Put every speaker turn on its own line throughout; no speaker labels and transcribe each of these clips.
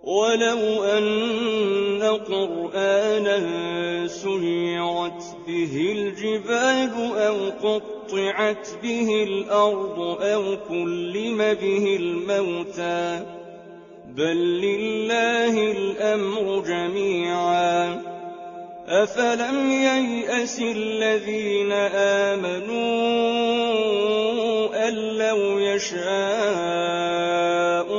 ولو أن قرآنا سيرت به الجبال أو قطعت به الأرض أو كلم به الموتى بل لله الأمر جميعا أفلم ييأس الذين آمنوا أن لو يشاء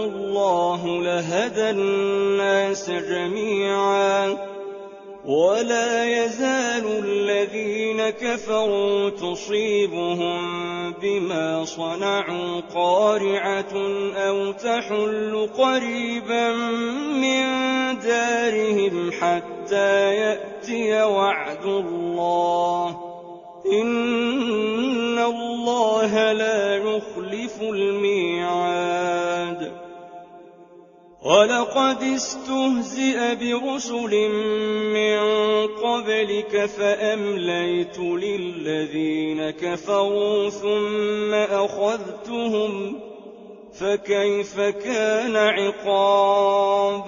الله لهدى الناس جميعا ولا يزال الذين كفروا تصيبهم بما صنعوا قارعة أو تحل قريبا من دارهم حتى يأتي وعد الله إن الله لا يخلف الميعاد ولقد استهزئ برسل من قبلك فأمليت للذين كفروا ثم أخذتهم فكيف كان عقاب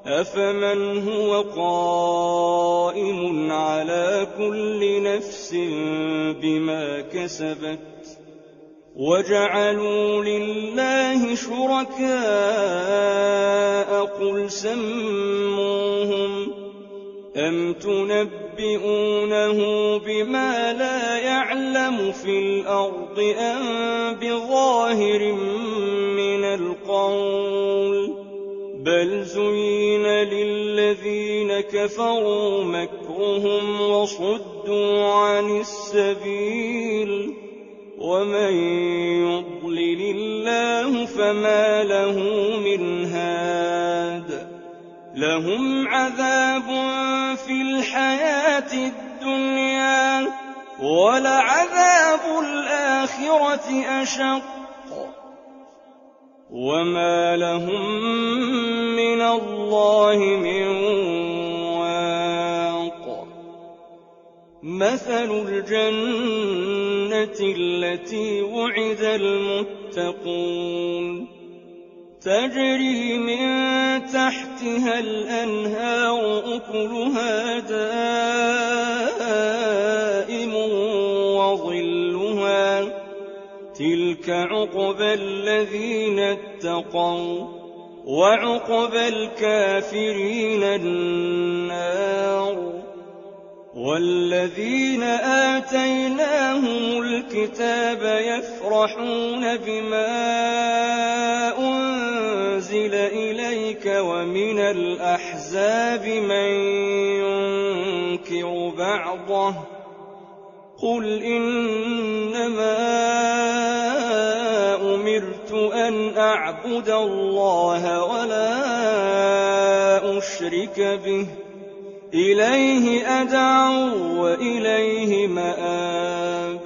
أفمن هو قائم على كل نفس بما كسبت وجعلوا لله شركاء قل سموهم أم تنبئونه بما لا يعلم في الأرض أم بظاهر من القول بل زين للذين كفروا مكرهم وصدوا عن السبيل ومن يضلل الله فما له من هاد لهم عذاب في الحياة الدنيا ولعذاب الآخرة أشق وما لهم من الله من واق مثل الجنة التي وعد المتقون تجري من تحتها الأنهار أكلها دائم وظلها تلك عقبى الذين اتقوا وعقبى الكافرين النار والذين آتيناهم الكتاب يفرحون بما أنزل إليك ومن الأحزاب من ينكر بعضه قل إنما أمرت أن أعبد الله ولا أشرك به إليه أدعو وإليه مآب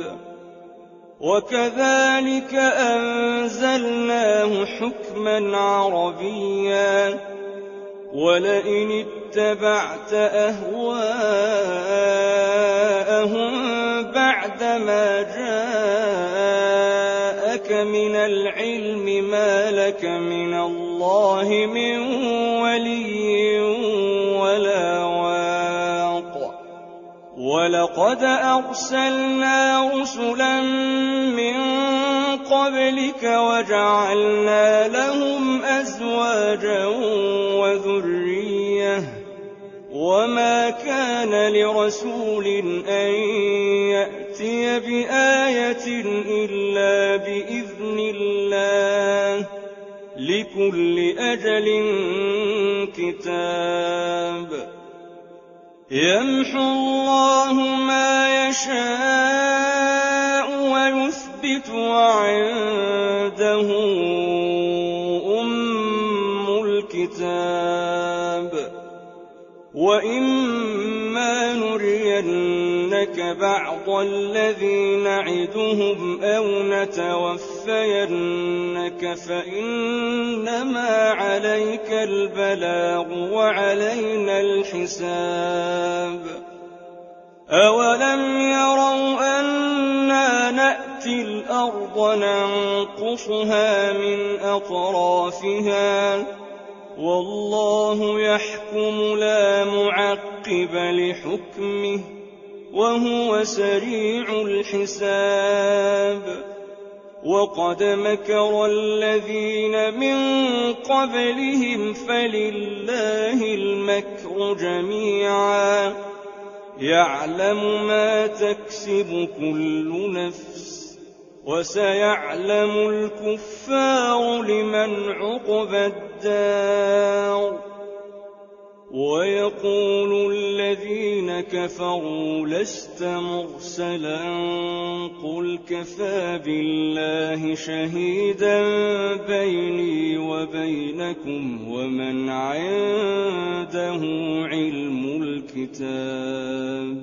وكذلك أنزلناه حكما عربيا ولئن اتبعت أهواءهم بعدما جاءك من العلم ما لك من الله من ولي ولا واق ولقد أرسلنا رسلا من قبلك وجعلنا لهم أزواجا وذرية وما كان لرسول أن يأتي بآية إلا بإذن الله لكل أجل كتاب يمحو الله ما يشاء ويثبت وعنده أم الكتاب وإما نرينك بعض الذي نعدهم أو نتوفينك فإنما عليك البلاغ وعلينا الحساب أولم يروا أنا نأتي الأرض ننقصها من أطرافها والله يحكم لا معقب لحكمه وهو سريع الحساب وقد مكر الذين من قبلهم فلله المكر جميعا يعلم ما تكسب كل نفس وسيعلم الكفار لمن عقبى الدار ويقول الذين كفروا لست مرسلا قل كفى بالله شهيدا بيني وبينكم ومن عنده علم الكتاب